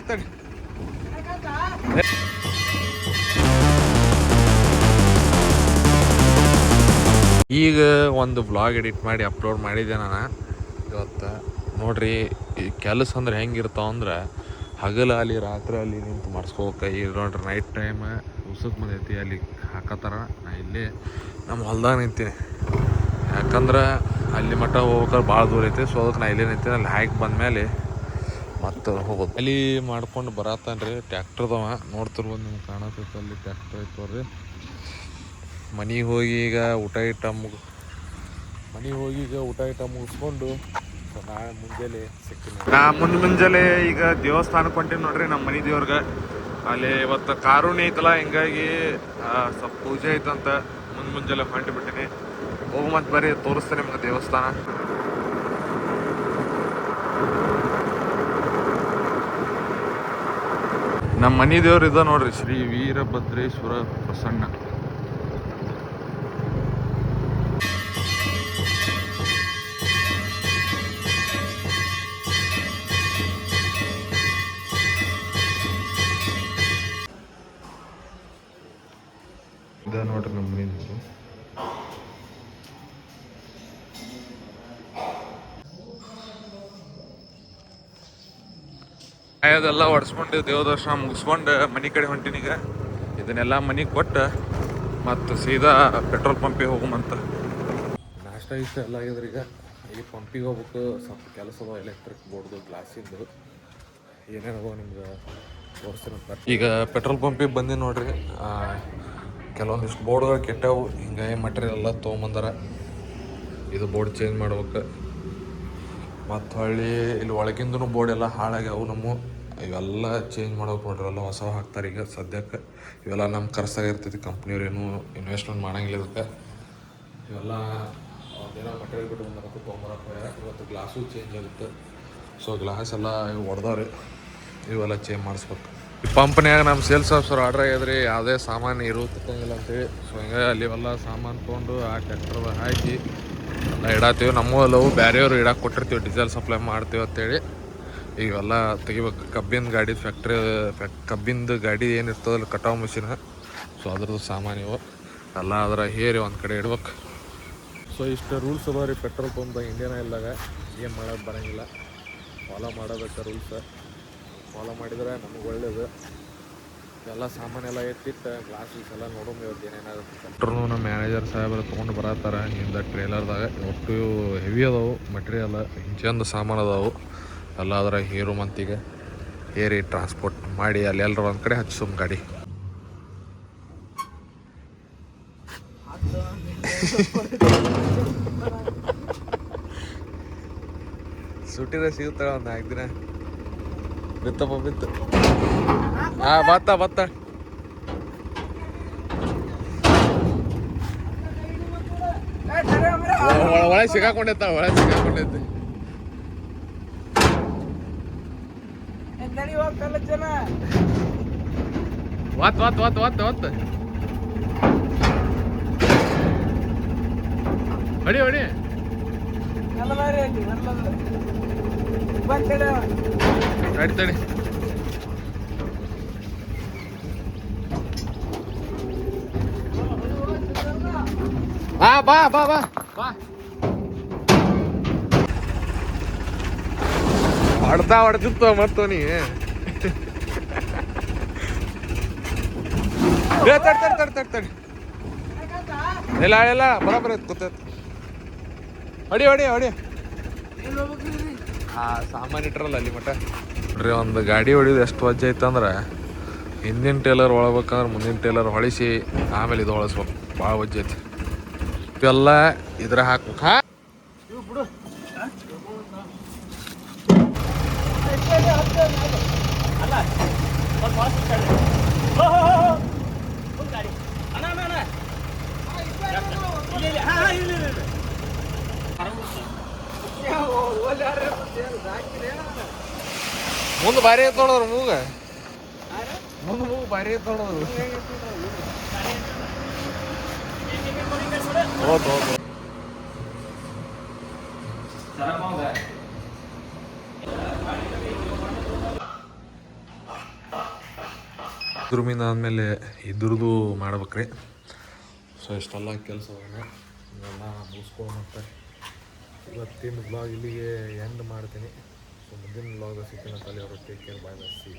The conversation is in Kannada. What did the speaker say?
ತಡಿ. ಈಗ ಒಂದು ಬ್ಲಾಗ್ ಎಡಿಟ್ ಮಾಡಿ ಅಪ್ಲೋಡ್ ಮಾಡಿದ್ದೆ ನಾನು ಇವತ್ತು. ನೋಡ್ರಿ ಈ ಕೆಲಸ ಅಂದ್ರೆ ಹೆಂಗಿರ್ತಾವ ಅಂದ್ರೆ ಹಗಲಲ್ಲಿ ರಾತ್ರಿ ಅಲ್ಲಿ ನಿಂತು ಮಾಡಿಸ್ಕೋಬೇಕು. ಈಗ ನೋಡ್ರಿ ನೈಟ್ ಟೈಮ್ ಉಸಕ್ ಬಂದೈತಿ, ಅಲ್ಲಿ ಹಾಕತ್ತಾರ. ನಾ ಇಲ್ಲೇ ನಮ್ಮ ಹೊಲ್ದಾಗ ನಿಂತೀನಿ, ಯಾಕಂದ್ರೆ ಅಲ್ಲಿ ಮಟ್ಟ ಹೋಗ್ಬೇಕಾದ್ರೆ ಭಾಳ ದೂರ ಐತಿ. ಸೊ ಅದಕ್ಕೆ ನಾ ಇಲ್ಲೇ ನಿಂತೀನಿ. ಅಲ್ಲಿ ಹಾಕಿ ಬಂದಮೇಲೆ ಮತ್ತು ಹೋಗೋದು. ಅಲ್ಲಿ ಮಾಡ್ಕೊಂಡು ಬರತ್ತಾನ್ರಿ ಟ್ಯಾಕ್ಟರ್ದವ. ನೋಡ್ತಿರ್ಬೋದು ನಿಮ್ಗೆ ಕಾಣತೈತೆ, ಅಲ್ಲಿ ಟ್ಯಾಕ್ಟರ್ ಐತವ್ರಿ. ಮನೆಗೆ ಹೋಗಿ ಈಗ ಊಟ ಮುಗಿಸ್ಕೊಂಡು ನಾಳೆ ಮುಂಜಾನೆ ಸಿಗ್ತೀನಿ. ಮುಂಜಾನೆ ಈಗ ದೇವಸ್ಥಾನಕ್ಕೆ ಹೊಂಟೀನಿ ನೋಡ್ರಿ, ನಮ್ಮ ಮನೆ ದೇವ್ರಿಗೆ. ಅಲ್ಲಿ ಇವತ್ತು ಕಾರುಣಿ ಐತಲ್ಲ, ಹಿಂಗಾಗಿ ಸ್ವಲ್ಪ ಪೂಜೆ ಐತಂತ ಮುಂಜಾನೆ ಹೊಂಟು ಬಿಟ್ಟಿನಿ. ಹೋಗು ಮತ್ತೆ ಬರ್ರಿ ತೋರಿಸ್ತೇನೆ ನಿಮ್ಗೆ ದೇವಸ್ಥಾನ. ನಮ್ಮ ಮನೆ ದೇವ್ರು ಇದ ನೋಡ್ರಿ, ಶ್ರೀ ವೀರಭದ್ರೇಶ್ವರ ಪ್ರಸನ್ನ. ಇದ ನೋಡ್ರಿ ನಮ್ಮ ಮನೆ ದೇವರು. ಅದೆಲ್ಲ ಹೊಡ್ಸ್ಕೊಂಡು ದೇವ ದರ್ಶನ ಮುಗಿಸ್ಕೊಂಡು ಮನೆ ಕಡೆ ಹೊಂಟಿನೀಗ. ಇದನ್ನೆಲ್ಲ ಮನೆಗೆ ಕೊಟ್ಟು ಮತ್ತು ಸೀದಾ ಪೆಟ್ರೋಲ್ ಪಂಪಿಗೆ ಹೋಗುಮಂತ. ನಾಷ್ಟ ಇಷ್ಟ ಎಲ್ಲ ಆಗಿದ್ರಿ. ಈಗ ಪಂಪಿಗೆ ಹೋಗ್ಬೇಕು. ಸ್ವಲ್ಪ ಕೆಲಸ ಅದ, ಎಲೆಕ್ಟ್ರಿಕ್ ಬೋರ್ಡ್ದು, ಗ್ಲಾಸಿಂದು ಏನೇನವ ನಿಮ್ಗೆ ತೋರಿಸ್ತೀನಿ. ಈಗ ಪೆಟ್ರೋಲ್ ಪಂಪಿಗೆ ಬಂದು ನೋಡ್ರಿ, ಕೆಲವೊಂದಿಷ್ಟು ಬೋರ್ಡ್ಗಳು ಕೆಟ್ಟವು. ಹಿಂಗಾಗಿ ಮಟೀರಿಯಲ್ ಎಲ್ಲ ತೊಗೊಂಬಂದಾರ. ಇದು ಬೋರ್ಡ್ ಚೇಂಜ್ ಮಾಡ್ಬೇಕು. ಮತ್ತು ಹೊಳ್ಳಿ ಇಲ್ಲಿ ಒಳಗಿಂದೂ ಬೋರ್ಡ್ ಎಲ್ಲ ಹಾಳಾಗ್ಯಾವು. ಇವೆಲ್ಲ ಚೇಂಜ್ ಮಾಡೋಕೆ ನೋಡ್ರಿ, ಎಲ್ಲ ಹೊಸ ಹಾಕ್ತಾರೆ ಈಗ ಸದ್ಯಕ್ಕೆ. ಇವೆಲ್ಲ ನಮ್ಮ ಖರ್ಚಾಗಿರ್ತೈತಿ. ಕಂಪ್ನಿಯವ್ರು ಏನೂ ಇನ್ವೆಸ್ಟ್ಮೆಂಟ್ ಮಾಡಂಗಿಲ್ಲ ಇದಕ್ಕೆ. ಇವೆಲ್ಲ ಒಂದೇನೋ ಮಟೀರಿಯಲ್ ಬಿಟ್ಟು ಬಂದಕ್ಕೆ ತೊಗೊಂಬರಕ್ಕೆ. ಇವತ್ತು ಗ್ಲಾಸು ಚೇಂಜ್ ಆಗುತ್ತೆ. ಸೊ ಗ್ಲಾಸ್ ಎಲ್ಲ ಹೊಡೆದವ್ರಿ, ಇವೆಲ್ಲ ಚೇಂಜ್ ಮಾಡಿಸ್ಬೇಕು. ಈ ಪಂಪ್ನ್ಯಾಗ ನಮ್ಮ ಸೇಲ್ಸ್ ಆಫೀಸರ್ ಆರ್ಡ್ರ್ ಆಗಿದ್ರಿ, ಯಾವುದೇ ಸಾಮಾನು ಇರೋತಿಲ್ಲ ಅಂತೇಳಿ. ಸೊ ಹಿಂಗಾಗಿ ಅಲ್ಲಿ ಎಲ್ಲ ಸಾಮಾನು ತೊಗೊಂಡು ಆ ಟ್ಯಾಕ್ಟರ್ದಾಗ ಹಾಕಿ ಎಲ್ಲ ಇಡಾತೀವಿ. ನಮ್ಮಲ್ಲವು ಬೇರೆಯವರು ಇಡಕ್ಕೆ ಕೊಟ್ಟಿರ್ತೀವಿ, ಡೀಸೆಲ್ ಸಪ್ಲೈ ಮಾಡ್ತೀವಿ ಅಂತೇಳಿ. ಈಗೆಲ್ಲ ತೆಗಿಬೇಕು. ಕಬ್ಬಿಂದು ಗಾಡಿ ಏನಿರ್ತದಲ್ಲ ಕಟಾವು ಮಿಷಿನ್, ಸೊ ಅದ್ರದ್ದು ಸಾಮಾನು ಇವು ಎಲ್ಲ ಅದರ ಹೇರಿ ಒಂದು ಕಡೆ ಇಡ್ಬೇಕು. ಸೊ ಇಷ್ಟು ರೂಲ್ಸ್ ಅದಾವ ರೀ ಪೆಟ್ರೋಲ್ ಪಂಪ್ದಾಗ, ಇಂಡಿಯನ್ ಆಯಿಲ್ದಾಗ. ಏನು ಮಾಡೋದು ಬರೋಂಗಿಲ್ಲ, ಫಾಲೋ ಮಾಡೋದಕ್ಕೆ ರೂಲ್ಸ್. ಫಾಲೋ ಮಾಡಿದರೆ ನಮಗೆ ಒಳ್ಳೇದು. ಎಲ್ಲ ಸಾಮಾನೆಲ್ಲ ಎತ್ತಿಟ್ಟು ಗ್ಲಾಸ್ ಎಲ್ಲ ನೋಡೋದು ಇವತ್ತು ಏನೇನಾಗುತ್ತೆ. ಟ್ಯಾಕ್ಟ್ರೂ ನಮ್ಮ ಮ್ಯಾನೇಜರ್ ಸಾಹೇಬರು ತೊಗೊಂಡು ಬರತ್ತಾರೆ ಹಿಂದೆ ಟ್ರೇಲರ್ದಾಗ. ಒಟ್ಟು ಹೆವಿ ಅದಾವು ಮಟೀರಿಯಲ್, ಇಂಚಂದು ಸಾಮಾನು ಅದಾವು ಎಲ್ಲ. ಅದರ ಹೇರು ಮಂತಿಗೆ ಹೇರಿ ಟ್ರಾನ್ಸ್ಪೋರ್ಟ್ ಮಾಡಿ ಅಲ್ಲಿ ಎಲ್ಲರೂ ಒಂದು ಕಡೆ ಹಚ್ಚುಮ್ ಗಾಡಿ. ಸುಟ್ಟಿರ ಸಿಗುತ್ತಾಳ ಒಂದು 4 ದಿನ. ಬಿತ್ತು ಬತ್ತ ಒಳಗೆ ಸಿಗಾಕೊಂಡೈತೆ. ಒತ್ತು ಹೊಡಿ ತಡಿ. ಬಾ ಹೊಡ್ತಿತ್ತು ಮತ್ತು ನೀ ತಡಿ. ಇಲ್ಲ ಬರಾಬರ್ ಐತೆ ಕೂತೈತೆ. ಹೊಡಿ ಸಾಮಾನು ಇಟ್ರಲ್ಲ ಅಲ್ಲಿ ಮಟ್ಟ ನೋಡ್ರಿ. ಒಂದು ಗಾಡಿ ಹೊಡಿಯೋದು ಎಷ್ಟು ವಜ್ಜೆ ಐತಂದ್ರೆ, ಹಿಂದಿನ ಟೇಲರ್ ಹೊಳಬೇಕಂದ್ರೆ ಮುಂದಿನ ಟೇಲರ್ ಹೊಳಿಸಿ ಆಮೇಲೆ ಇದು ಹೊಳಿಸ್ಬೇಕು. ಭಾಳ ವಜ್ಜೆ ಐತಿ. ಇವೆಲ್ಲ ಇದ್ರ ಹಾಕ್ಬೇಕು. ಮುಂದೆ ಭಾರಿ ಐತ್ ನೋಡೋರು ಮುಂದೆ ಭಾರಿ ಐತ್ ನೋಡೋರು. ಹೌದು ರೂಮಿಂದ ಆದಮೇಲೆ ಇದ್ರದ್ದು ಮಾಡ್ಬೇಕ್ರಿ. ಸೊ ಇಷ್ಟೆಲ್ಲ ಕೆಲಸವನ್ನು ಎಲ್ಲ ಮುಗಿಸ್ಕೊಂಡು ಇವತ್ತಿನ ಬ್ಲಾಗ್ ಇಲ್ಲಿಗೆ ಎಂಡ್ ಮಾಡ್ತೀನಿ. ಸೊ ಮುಂದಿನ ಬ್ಲಾಗ್ ಸಿಗ್ತೀನಿ. ಅಲ್ಲಿ ಅವರು take care, bye bye, C.